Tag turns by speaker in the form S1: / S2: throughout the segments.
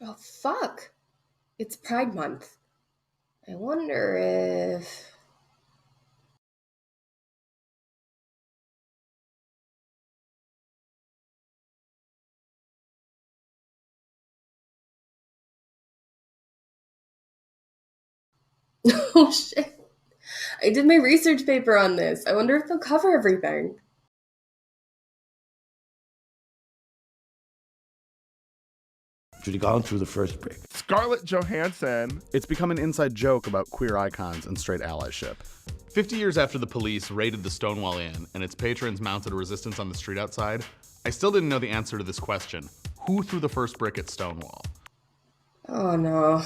S1: Oh, fuck. It's Pride Month. I wonder if... Oh, shit. I did my research paper on this. I wonder if they'll cover everything.
S2: Should have gone through the first break.
S3: Scarlett Johansson.
S4: It's become an inside joke about queer icons and straight allyship.
S5: 50 years after the police raided the Stonewall Inn and its patrons mounted a resistance on the street outside, I still didn't know the answer to this question. Who threw the first brick at Stonewall?
S1: Oh, no.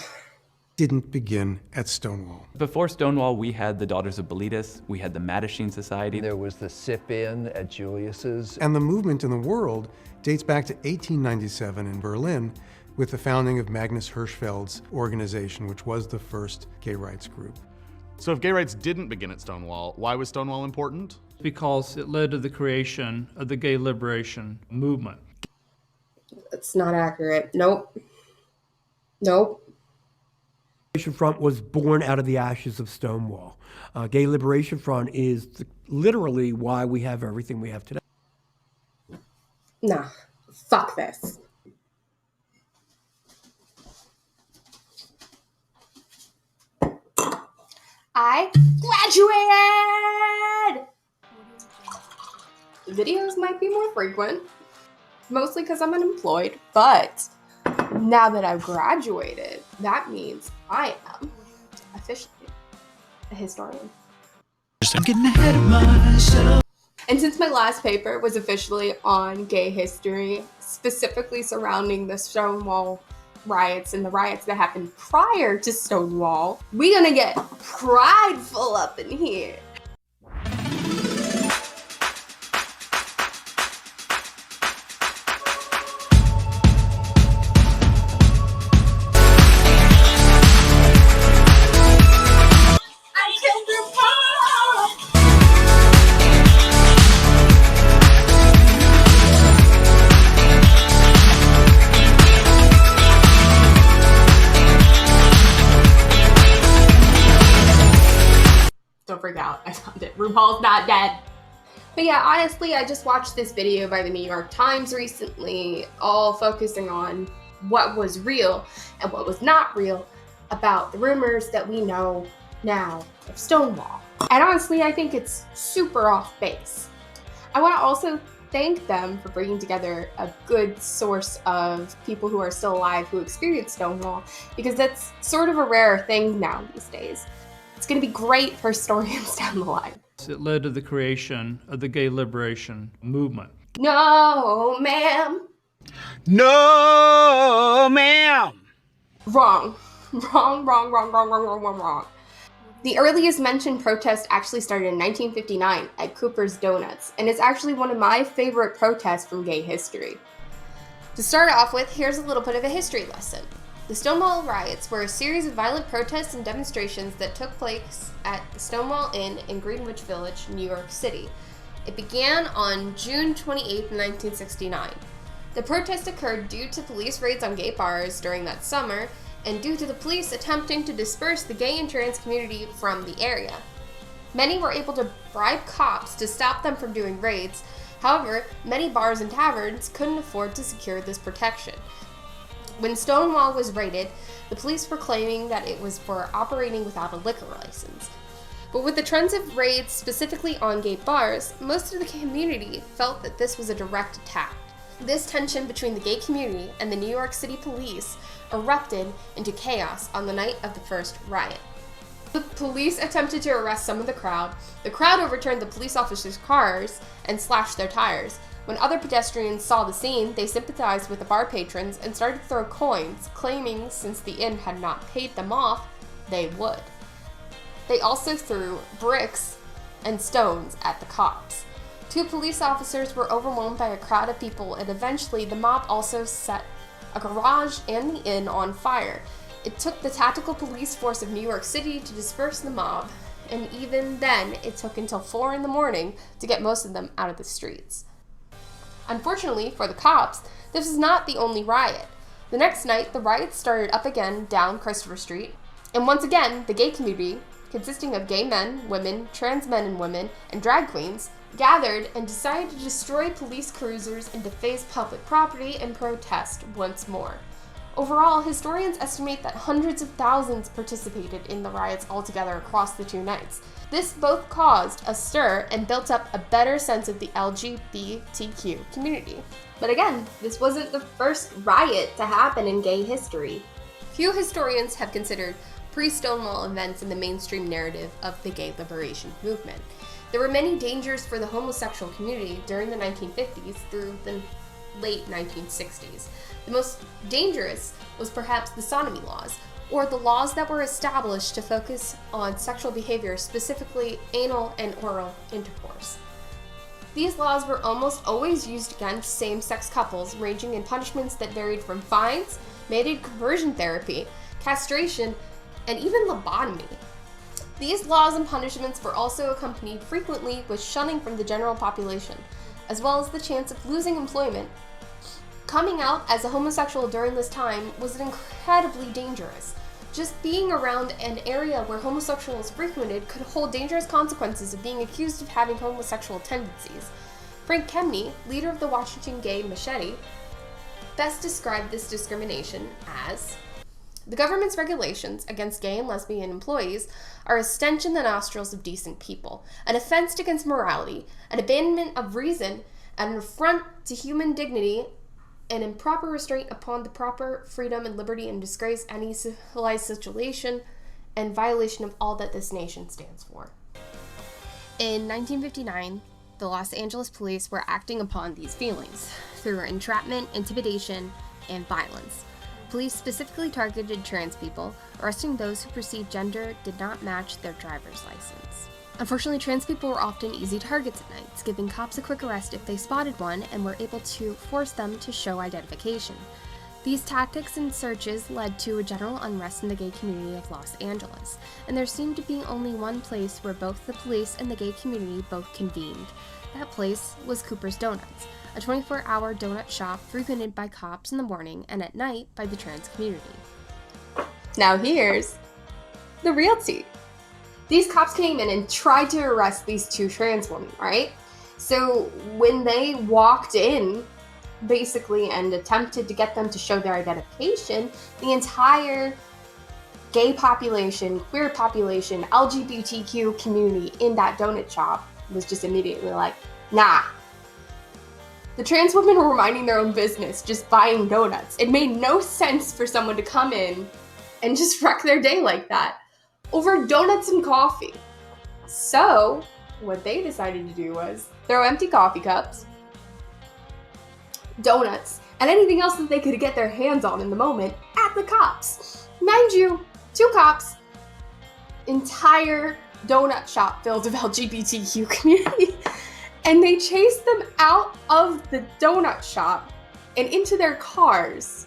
S6: Didn't begin at Stonewall.
S7: Before Stonewall, we had the Daughters of Bilitis, we had the Mattachine Society.
S8: There was the sip-in at Julius's.
S6: And the movement in the world dates back to 1897 in Berlin with the founding of Magnus Hirschfeld's organization, which was the first gay rights group.
S5: So if gay rights didn't begin at Stonewall, why was Stonewall important?
S9: Because it led to the creation of the gay liberation movement.
S1: That's not accurate. Nope. Nope.
S2: Liberation Front was born out of the ashes of Stonewall. Gay Liberation Front is literally why we have everything we have today.
S1: Nah. Fuck this. I graduated! Videos might be more frequent, mostly because I'm unemployed, but now that I've graduated, that means I am officially a historian.
S10: I'm getting ahead of myself.
S1: And since my last paper was officially on gay history, specifically surrounding the Stonewall riots and the riots that happened prior to Stonewall, we gonna get prideful up in here. Don't freak out, I found it. RuPaul's not dead. But yeah, honestly, I just watched this video by the New York Times recently, all focusing on what was real and what was not real about the rumors that we know now of Stonewall. And honestly, I think it's super off base. I want to also thank them for bringing together a good source of people who are still alive who experienced Stonewall, because that's sort of a rare thing now these days. It's going to be great for historians down the line.
S9: It led to the creation of the gay liberation movement.
S1: No, ma'am.
S10: No, ma'am.
S1: Wrong. Wrong. The earliest mentioned protest actually started in 1959 at Cooper's Donuts, and it's actually one of my favorite protests from gay history. To start off with, here's a little bit of a history lesson. The Stonewall riots were a series of violent protests and demonstrations that took place at the Stonewall Inn in Greenwich Village, New York City. It began on June 28, 1969. The protest occurred due to police raids on gay bars during that summer, and due to the police attempting to disperse the gay and trans community from the area. Many were able to bribe cops to stop them from doing raids. However, many bars and taverns couldn't afford to secure this protection. When Stonewall was raided, the police were claiming that it was for operating without a liquor license. But with the trends of raids specifically on gay bars, most of the community felt that this was a direct attack. This tension between the gay community and the New York City police erupted into chaos on the night of the first riot. The police attempted to arrest some of the crowd. The crowd overturned the police officers' cars and slashed their tires. When other pedestrians saw the scene, they sympathized with the bar patrons and started to throw coins, claiming since the inn had not paid them off, they would. They also threw bricks and stones at the cops. 2 police officers were overwhelmed by a crowd of people, and eventually the mob also set a garage and the inn on fire. It took the tactical police force of New York City to disperse the mob, and even then, it took until 4 in the morning to get most of them out of the streets. Unfortunately for the cops, this was not the only riot. The next night, the riots started up again down Christopher Street, and once again, the gay community, consisting of gay men, women, trans men and women, and drag queens, gathered and decided to destroy police cruisers and deface public property and protest once more. Overall, historians estimate that hundreds of thousands participated in the riots altogether across the 2 nights. This both caused a stir and built up a better sense of the LGBTQ community. But again, this wasn't the first riot to happen in gay history. Few historians have considered pre-Stonewall events in the mainstream narrative of the gay liberation movement. There were many dangers for the homosexual community during the 1950s through the late 1960s. The most dangerous was perhaps the sodomy laws, or the laws that were established to focus on sexual behavior, specifically anal and oral intercourse. These laws were almost always used against same-sex couples, ranging in punishments that varied from fines, mandated conversion therapy, castration, and even lobotomy. These laws and punishments were also accompanied frequently with shunning from the general population, as well as the chance of losing employment. Coming out as a homosexual during this time was incredibly dangerous. Just being around an area where homosexuals frequented could hold dangerous consequences of being accused of having homosexual tendencies. Frank Kemney, leader of the Washington Gay Machete, best described this discrimination as, "The government's regulations against gay and lesbian employees are a stench in the nostrils of decent people, an offense against morality, an abandonment of reason, and an affront to human dignity, an improper restraint upon the proper freedom and liberty, and disgrace any civilized situation, and violation of all that this nation stands for." In 1959, the Los Angeles police were acting upon these feelings through entrapment, intimidation, and violence. Police specifically targeted trans people, arresting those who perceived gender did not match their driver's license. Unfortunately, trans people were often easy targets at nights, giving cops a quick arrest if they spotted one and were able to force them to show identification. These tactics and searches led to a general unrest in the gay community of Los Angeles, and there seemed to be only one place where both the police and the gay community both convened. That place was Cooper's Donuts, a 24-hour donut shop frequented by cops in the morning and at night by the trans community. Now here's the real tea. These cops came in and tried to arrest these 2 trans women, right? So when they walked in, basically, and attempted to get them to show their identification, the entire gay population, queer population, LGBTQ community in that donut shop was just immediately like, nah. The trans women were minding their own business, just buying donuts. It made no sense for someone to come in and just wreck their day like that over donuts and coffee. So what they decided to do was throw empty coffee cups, donuts, and anything else that they could get their hands on in the moment at the cops. Mind you, 2 cops, entire donut shop filled with LGBTQ community, and they chased them out of the donut shop and into their cars.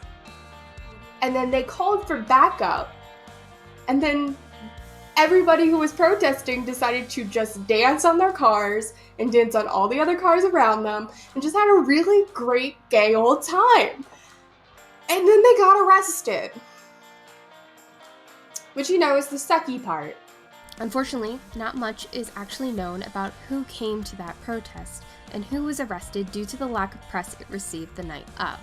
S1: And then they called for backup, and then everybody who was protesting decided to just dance on their cars and dance on all the other cars around them and just had a really great gay old time. And then they got arrested. Which, you know, is the sucky part.
S11: Unfortunately, not much is actually known about who came to that protest and who was arrested due to the lack of press it received the night of.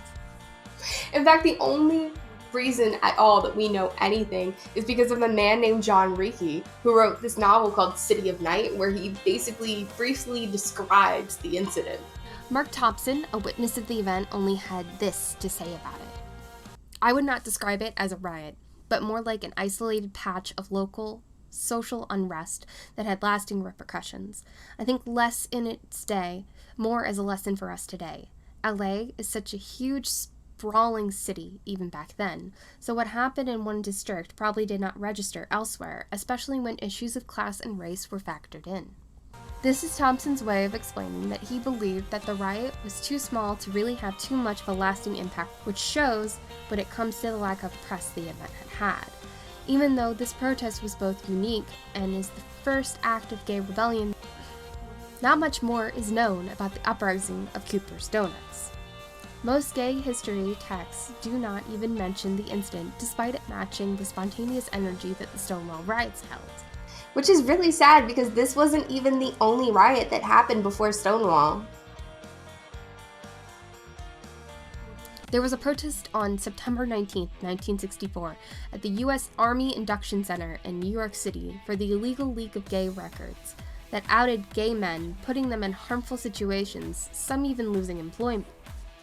S1: In fact, the only reason at all that we know anything is because of a man named John Reiki, who wrote this novel called City of Night, where he basically briefly describes the incident.
S11: Mark Thompson, a witness of the event, only had this to say about it. "I would not describe it as a riot, but more like an isolated patch of local social unrest that had lasting repercussions. I think less in its day, more as a lesson for us today. LA is such a huge, sprawling city even back then, so what happened in one district probably did not register elsewhere, especially when issues of class and race were factored in." This is Thompson's way of explaining that he believed that the riot was too small to really have too much of a lasting impact, which shows when it comes to the lack of press the event had. Even though this protest was both unique and is the first act of gay rebellion, not much more is known about the uprising of Cooper's Donuts. Most gay history texts do not even mention the incident, despite it matching the spontaneous energy that the Stonewall riots held.
S1: Which is really sad because this wasn't even the only riot that happened before Stonewall.
S11: There was a protest on September 19, 1964, at the U.S. Army Induction Center in New York City for the illegal leak of gay records that outed gay men, putting them in harmful situations, some even losing employment.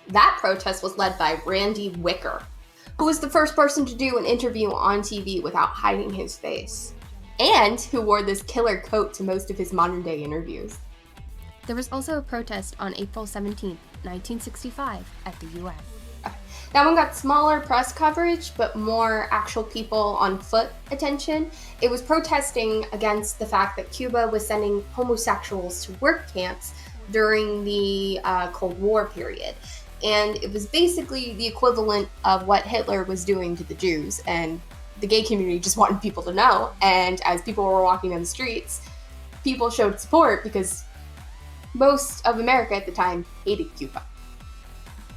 S1: That protest was led by Randy Wicker, who was the first person to do an interview on TV without hiding his face, and who wore this killer coat to most of his modern-day interviews.
S11: There was also a protest on April 17, 1965, at the UN.
S1: That one got smaller press coverage, but more actual people on foot attention. It was protesting against the fact that Cuba was sending homosexuals to work camps during the Cold War period. And it was basically the equivalent of what Hitler was doing to the Jews. And the gay community just wanted people to know. And as people were walking down the streets, people showed support because most of America at the time hated Cuba.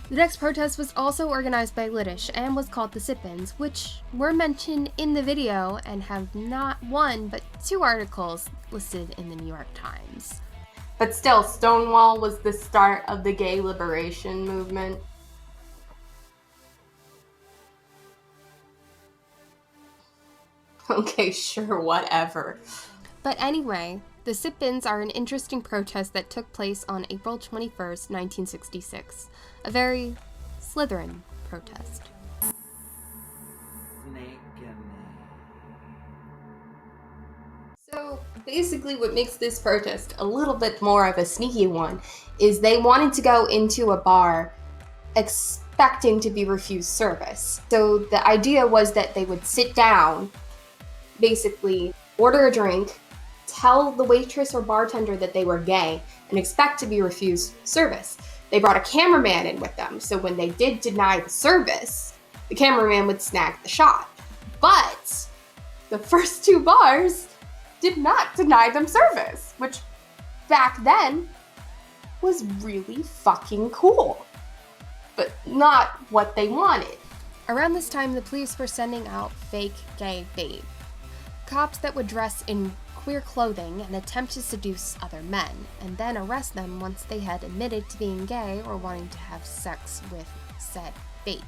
S11: The next protest was also organized by Yiddish and was called the Sit-ins, which were mentioned in the video and have not one but 2 articles listed in the New York Times.
S1: But still, Stonewall was the start of the gay liberation movement. Okay, sure, whatever.
S11: But anyway, the Sit-ins are an interesting protest that took place on April 21st, 1966. A very Slytherin protest.
S1: So basically what makes this protest a little bit more of a sneaky one is they wanted to go into a bar expecting to be refused service. So the idea was that they would sit down, basically order a drink, tell the waitress or bartender that they were gay, and expect to be refused service. They brought a cameraman in with them, so when they did deny the service, the cameraman would snag the shot. But the first 2 bars did not deny them service, which back then was really fucking cool, but not what they wanted.
S11: Around this time, the police were sending out fake gay bait. Cops that would dress in queer clothing and attempt to seduce other men, and then arrest them once they had admitted to being gay or wanting to have sex with said bait.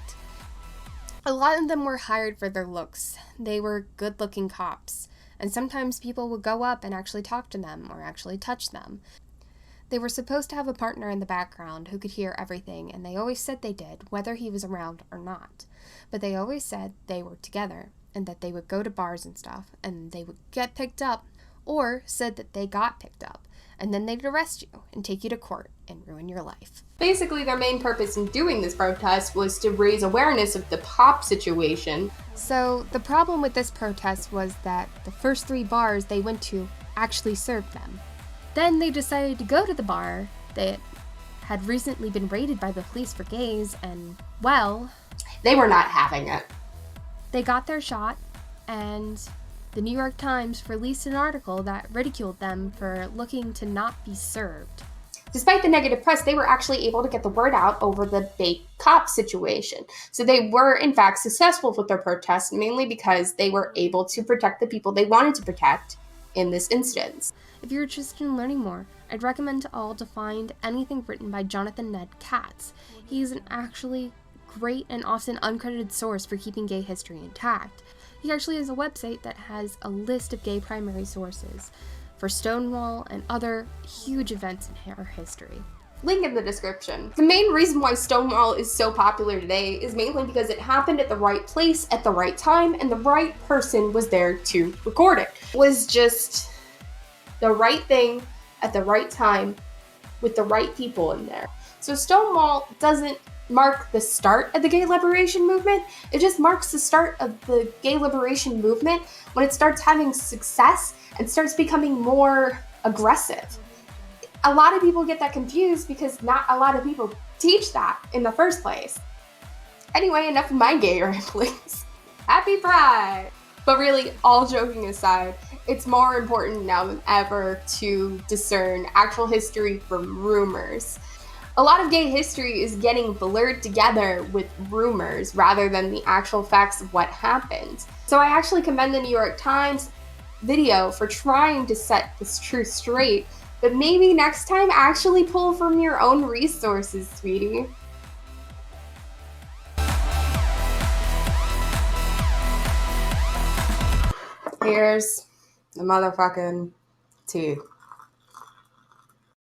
S11: A lot of them were hired for their looks. They were good-looking cops, and sometimes people would go up and actually talk to them or actually touch them. They were supposed to have a partner in the background who could hear everything, and they always said they did, whether he was around or not. But they always said they were together, and that they would go to bars and stuff, and they would get picked up, or said that they got picked up, and then they'd arrest you and take you to court and ruin your life.
S1: Basically, their main purpose in doing this protest was to raise awareness of the pop situation.
S11: So the problem with this protest was that the first 3 bars they went to actually served them. Then they decided to go to the bar that had recently been raided by the police for gays, and, well,
S1: they were not having it.
S11: They got their shot, and the New York Times released an article that ridiculed them for looking to not be served.
S1: Despite the negative press, they were actually able to get the word out over the fake cop situation. So they were, in fact, successful with their protest, mainly because they were able to protect the people they wanted to protect in this instance.
S11: If you're interested in learning more, I'd recommend to all to find anything written by Jonathan Ned Katz. He's an actually great and often uncredited source for keeping gay history intact. He actually has a website that has a list of gay primary sources for Stonewall and other huge events in our history.
S1: Link in the description. The main reason why Stonewall is so popular today is mainly because it happened at the right place at the right time, and the right person was there to record it. It was just the right thing at the right time with the right people in there. So Stonewall doesn't mark the start of the gay liberation movement. It just marks the start of the gay liberation movement when it starts having success and starts becoming more aggressive. A lot of people get that confused because not a lot of people teach that in the first place. Anyway, enough of my gay ramblings. Happy Pride! But really, all joking aside, it's more important now than ever to discern actual history from rumors. A lot of gay history is getting blurred together with rumors rather than the actual facts of what happened. So I actually commend the New York Times video for trying to set this truth straight, but maybe next time actually pull from your own resources, sweetie. Here's the motherfucking tea.